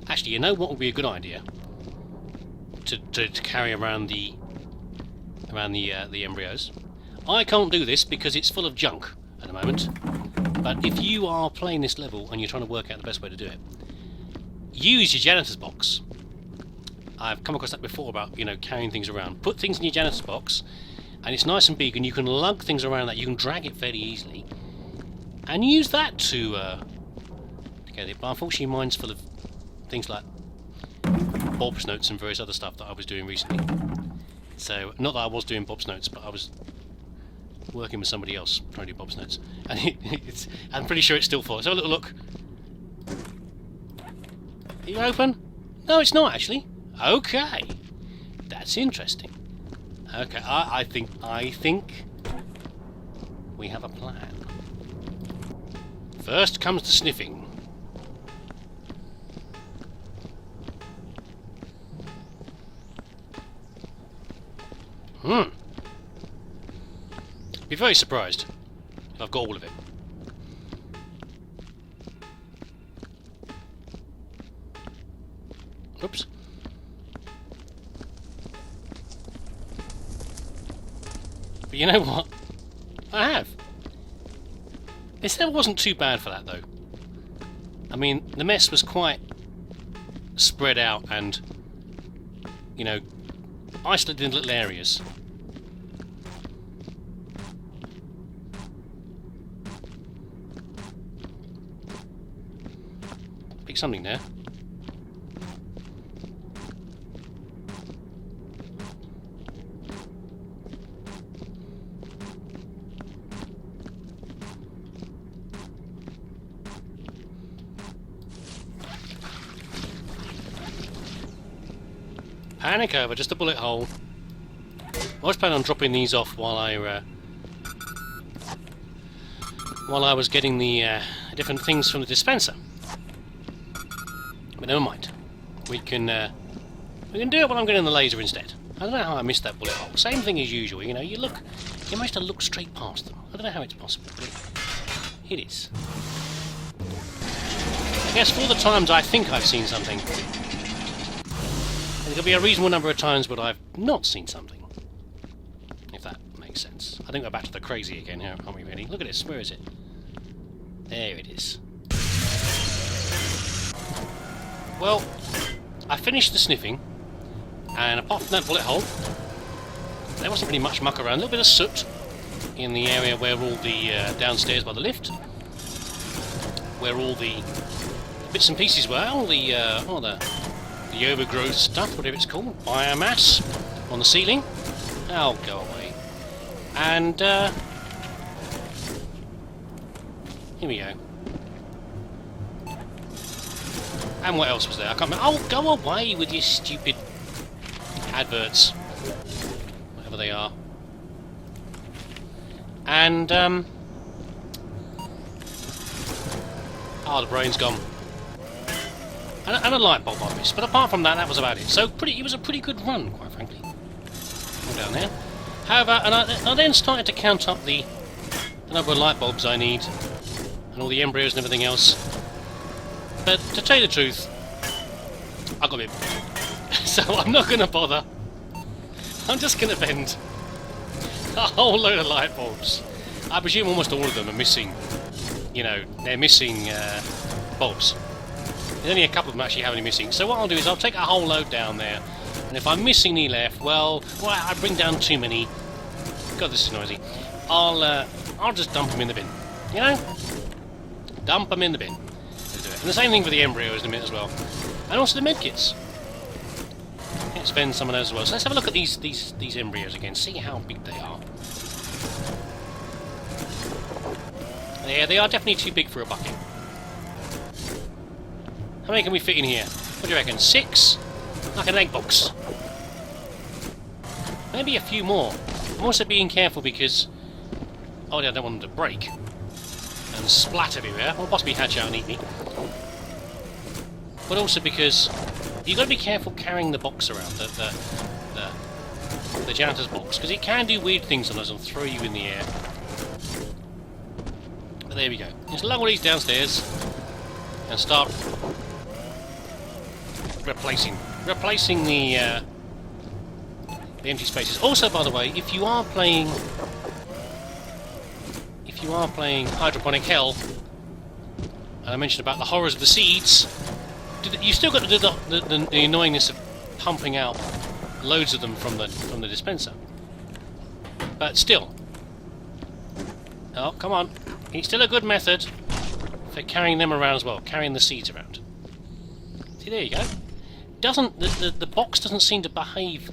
Actually, you know what would be a good idea? To carry around the embryos. I can't do this because it's full of junk at the moment. But if you are playing this level and you're trying to work out the best way to do it, use your janitor's box. I've come across that before about, you know, carrying things around. Put things in your janitor's box, and it's nice and big, and you can lug things around that. You can drag it fairly easily, and use that to get it. But unfortunately, mine's full of things like Bob's notes and various other stuff that I was doing recently. So, not that I was doing Bob's notes, but I was working with somebody else trying to do Bob's notes, and I'm pretty sure it's still full. So, have a little look. Are you open? No, it's not actually. Okay, that's interesting. Okay, I think we have a plan. First comes the sniffing. Be very surprised if I've got all of it. Oops. But you know what? I have. This level wasn't too bad for that, though. I mean, the mess was quite spread out and, you know, isolated in little areas. Pick something there. Panic over, just a bullet hole. I was planning on dropping these off while I was getting the different things from the dispenser. But never mind. We can do it while I'm getting the laser instead. I don't know how I missed that bullet hole. Same thing as usual. You know, you manage to look straight past them. I don't know how it's possible, but it is. I guess for all the times I think I've seen something, there'll be a reasonable number of times where I've not seen something. If that makes sense. I think we're back to the crazy again here, aren't we really? Look at this, where is it? There it is. Well, I finished the sniffing, and apart from that bullet hole, there wasn't really much muck around. A little bit of soot in the area where all the downstairs by the lift, where all the bits and pieces were, all the overgrowth stuff, whatever it's called, biomass on the ceiling. Oh, go away. And here we go. And what else was there? I can't remember. Oh, go away with your stupid adverts, whatever they are. And oh, the brain's gone. And a light bulb I missed, but apart from that, that was about it. So it was a pretty good run, quite frankly. All down there. However, and I then started to count up the number of light bulbs I need, and all the embryos and everything else. But to tell you the truth, I got it. So I'm not going to bother. I'm just going to vend a whole load of light bulbs. I presume almost all of them are missing. You know, they're missing bulbs. There's only a couple of them actually have any missing. So what I'll do is I'll take a whole load down there, and if I'm missing any left, well, I bring down too many. God, this is noisy. I'll just dump them in the bin. You know, dump them in the bin. Let's do it. And the same thing for the embryos in a minute as well, and also the medkits. Let's spend some of those as well. So let's have a look at these embryos again. See how big they are. Yeah, they are definitely too big for a bucket. How many can we fit in here? What do you reckon? 6? Like an egg box. Maybe a few more. I'm also being careful because... oh, yeah, I don't want them to break and splat everywhere, or possibly hatch out and eat me. But also because you've got to be careful carrying the box around, the janitor's box, because it can do weird things sometimes and throw you in the air. But there we go. Just lug all these downstairs and start replacing the empty spaces. Also, by the way, if you are playing Hydroponic Hell, and I mentioned about the horrors of the seeds, you still got to do the annoyingness of pumping out loads of them from the dispenser. But still, oh come on, it's still a good method for carrying them around as well, carrying the seeds around. See, there you go. Doesn't the box doesn't seem to behave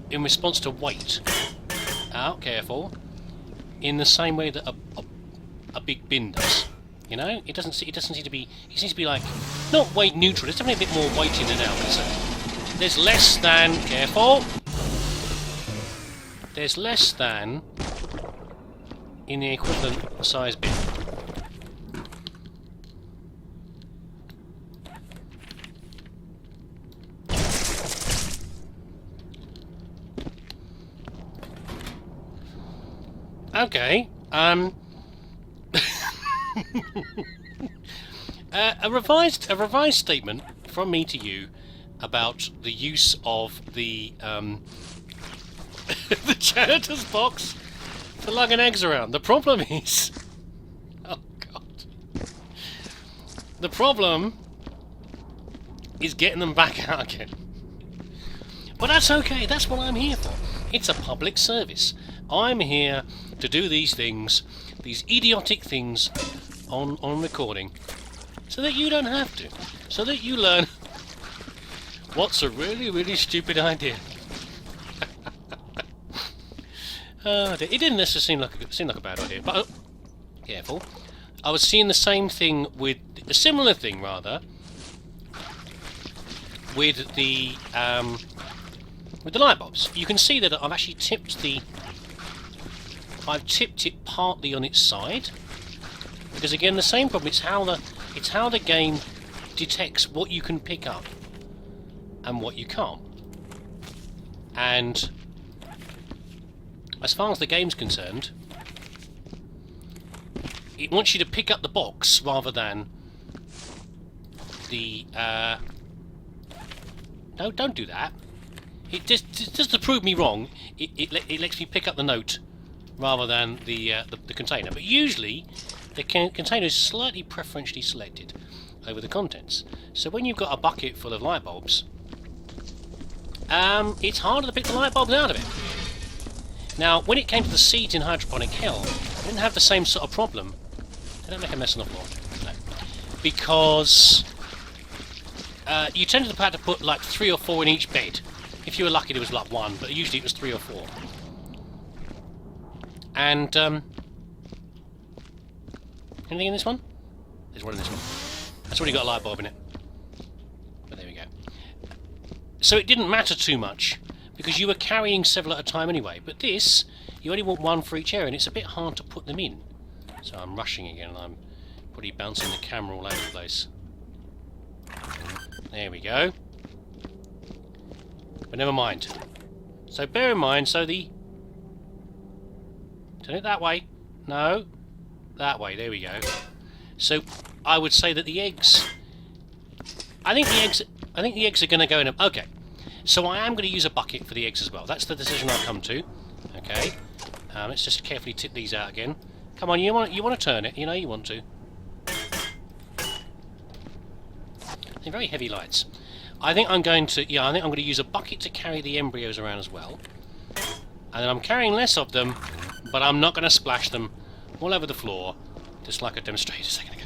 in response to weight. Oh, careful. In the same way that a big bin does. You know, it doesn't seem to be. It seems to be like not weight neutral. There's definitely a bit more weight in and out. There's less than. Careful. There's less than in the equivalent size bin. Okay. A revised statement from me to you about the use of the the janitor's box for lugging eggs around. The problem is, oh god, the problem is getting them back out again. But that's okay. That's what I'm here for. It's a public service. I'm here to do these things, these idiotic things, on recording, so that you don't have to, so that you learn what's a really, really stupid idea. It didn't necessarily seem like a bad idea, but careful. I was seeing the same thing with a similar thing, rather, with the light bulbs. You can see that I've actually tipped it partly on its side, because again the same problem. It's how the game detects what you can pick up and what you can't. And as far as the game's concerned, it wants you to pick up the box rather than the no, don't do that. It just to prove me wrong, it lets me pick up the note rather than the container. But usually the container is slightly preferentially selected over the contents. So when you've got a bucket full of light bulbs, it's harder to pick the light bulbs out of it. Now, when it came to the seeds in Hydroponic Hell, I didn't have the same sort of problem. They don't make a mess on the floor. No. Because you tended to have to put like 3 or 4 in each bed. If you were lucky, there was like 1, but usually it was 3 or 4. And anything in this one? There's one in this one. That's already got a light bulb in it. But there we go. So it didn't matter too much, because you were carrying several at a time anyway. But this, you only want 1 for each area, and it's a bit hard to put them in. So I'm rushing again, and I'm probably bouncing the camera all over the place. There we go. But never mind. So bear in mind, so the... Turn it that way. No. That way, there we go. So I would say that the eggs... I think the eggs are going to go in a... Okay. So I am going to use a bucket for the eggs as well. That's the decision I've come to. Okay. Let's just carefully tip these out again. Come on, you want to turn it. You know you want to. They're very heavy lights. I think I'm going to use a bucket to carry the embryos around as well. And then I'm carrying less of them, but I'm not going to splash them all over the floor, just like I demonstrated a second ago.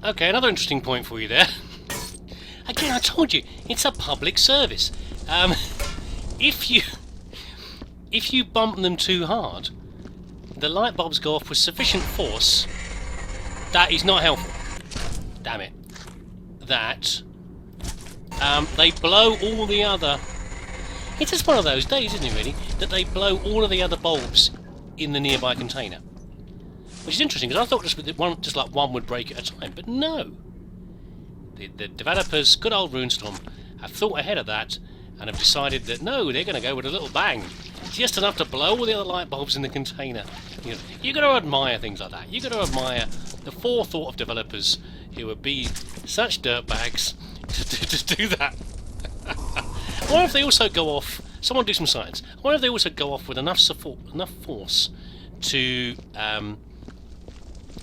Okay, another interesting point for you there. Again, I told you, it's a public service. If you bump them too hard, the light bulbs go off with sufficient force. That is not helpful. Damn it. That they blow all the other... It's just one of those days, isn't it, really? That they blow all of the other bulbs in the nearby container. Which is interesting, because I thought just like one would break at a time, but no. the developers, good old Runestorm, have thought ahead of that and have decided that no, they're going to go with a little bang, just enough to blow all the other light bulbs in the container. You know, you got to admire things like that. You got to admire the forethought of developers who would be such dirtbags to do that. I wonder if they also go off. Someone do some science. I wonder if they also go off with enough support, enough force to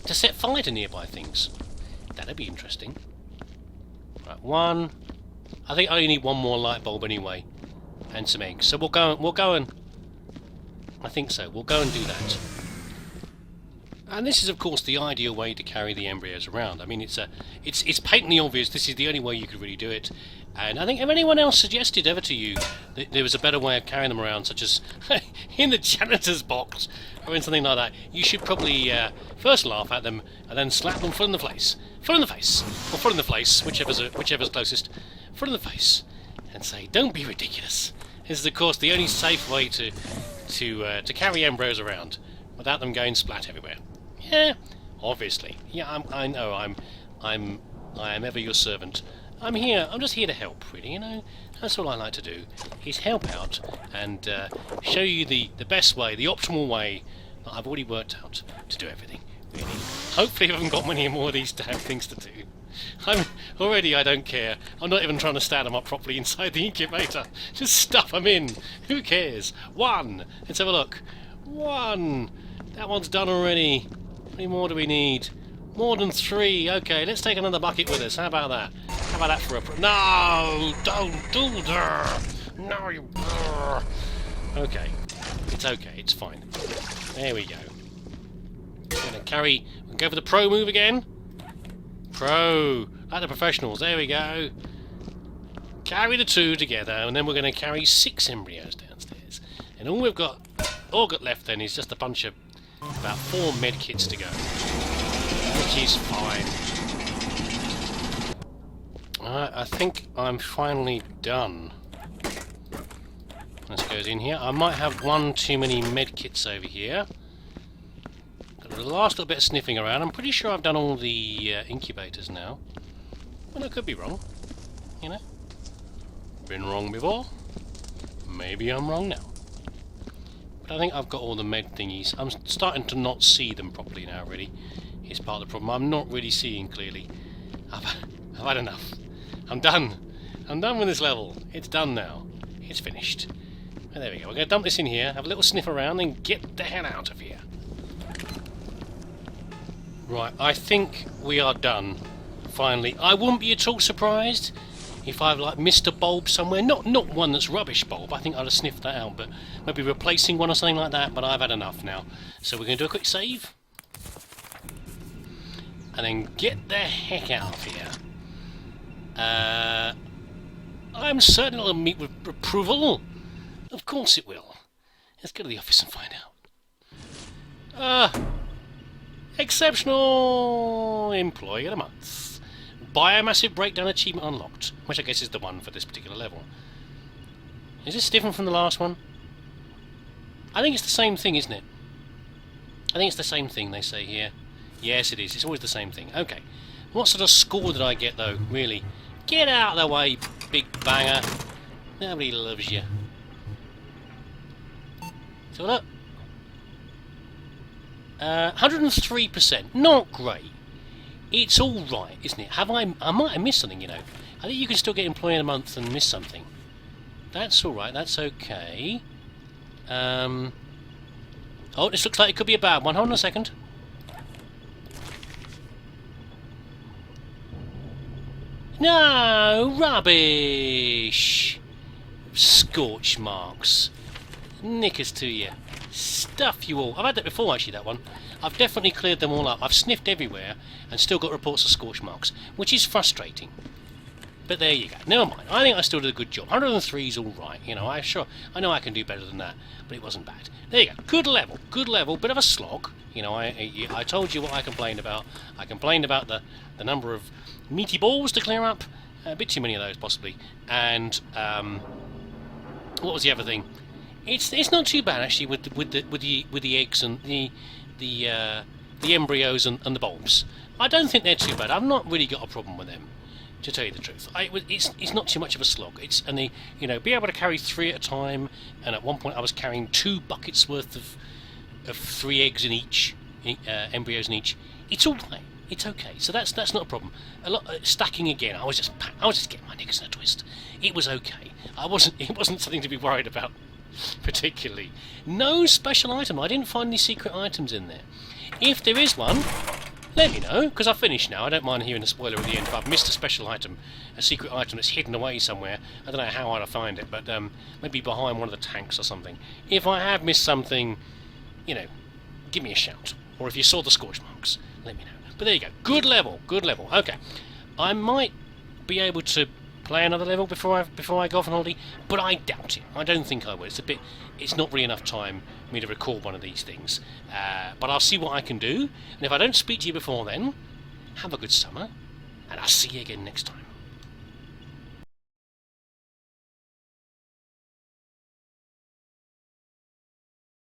set fire to nearby things. That'd be interesting. Right, one. I think I only need one more light bulb anyway, and some eggs. So we'll go and. I think so. We'll go and do that. And this is, of course, the ideal way to carry the embryos around. I mean, it's patently obvious. This is the only way you could really do it. And I think if anyone else suggested ever to you that there was a better way of carrying them around, such as in the janitor's box or in something like that, you should probably first laugh at them and then slap them foot in the face, or foot in the face, whichever's closest, foot in the face, and say, "Don't be ridiculous." This is, of course, the only safe way to carry embryos around without them going splat everywhere. Yeah, obviously. Yeah, I know. I am ever your servant. I'm here. I'm just here to help, really. You know, that's all I like to do. Is help out and show you the best way, the optimal way that I've already worked out to do everything. Really. Hopefully, I haven't got many more of these damn things to do. I don't care. I'm not even trying to stand them up properly inside the incubator. Just stuff them in. Who cares? One. Let's have a look. One. That one's done already. How many more do we need? More than 3. Okay, let's take another bucket with us. How about that? How about that for a... No! Don't do that! No, you... Okay. It's okay. It's fine. There we go. We're going to carry... We'll go for the pro move again. Pro! Like the professionals. There we go. Carry the 2 together, and then we're going to carry 6 embryos downstairs. And all we've got left then is just a bunch of... about 4 med kits to go. Which is fine. I think I'm finally done. This goes in here. I might have one too many med kits over here. Got the last little bit of sniffing around. I'm pretty sure I've done all the incubators now. But I could be wrong. You know? Been wrong before. Maybe I'm wrong now. But I think I've got all the med thingies. I'm starting to not see them properly now, really. It's part of the problem. I'm not really seeing clearly. I've had enough. I'm done. I'm done with this level. It's done now. It's finished. And there we go. We're going to dump this in here, have a little sniff around, and get the hell out of here. Right, I think we are done. Finally. I wouldn't be at all surprised if I've like missed a bulb somewhere. Not one that's rubbish bulb. I think I'd have sniffed that out, but maybe replacing one or something like that. But I've had enough now. So we're going to do a quick save. And then get the heck out of here. I'm certain it'll meet with approval. Of course it will. Let's go to the office and find out. Exceptional Employee of the Month. Biomassive Breakdown Achievement unlocked. Which I guess is the one for this particular level. Is this different from the last one? I think it's the same thing, isn't it? I think it's the same thing they say here. Yes, it is. It's always the same thing. Okay. What sort of score did I get, though, really? Get out of the way, big banger. Nobody loves you. So look. 103%. Not great. It's all right, isn't it? I might have missed something, you know. I think you can still get Employee of the Month and miss something. That's all right. That's okay. Oh, this looks like it could be a bad one. Hold on a second. No, rubbish! Scorch marks. Knickers to you. Stuff you all. I've had that before, actually, that one. I've definitely cleared them all up. I've sniffed everywhere and still got reports of scorch marks, which is frustrating. But there you go. Never mind. I think I still did a good job. 103 is all right. You know, I know I can do better than that, but it wasn't bad. There you go. Good level. Good level. Bit of a slog. You know, I told you what I complained about. I complained about the number of meaty balls to clear up. A bit too many of those, possibly. And what was the other thing? It's not too bad actually with the eggs and the embryos and the bulbs. I don't think they're too bad. I've not really got a problem with them, to tell you the truth. It's not too much of a slog. It's and be able to carry 3 at a time. And at one point, I was carrying 2 buckets worth of 3 eggs in each, embryos in each. It's all right. It's okay. So that's not a problem. Stacking again. I was just getting my knickers in a twist. It was okay. It wasn't something to be worried about particularly. No special item. I didn't find any secret items in there. If there is one, let me know, because I've finished now. I don't mind hearing a spoiler at the end if I've missed a special item, a secret item that's hidden away somewhere. I don't know how I'd find it, but maybe behind one of the tanks or something. If I have missed something, give me a shout. Or if you saw the scorch marks, let me know. But there you go. Good level. Okay. I might be able to play another level before I go off on holiday, but I doubt it. I don't think I will. It's not really enough time for me to record one of these things. But I'll see what I can do. And if I don't speak to you before then, have a good summer, and I'll see you again next time.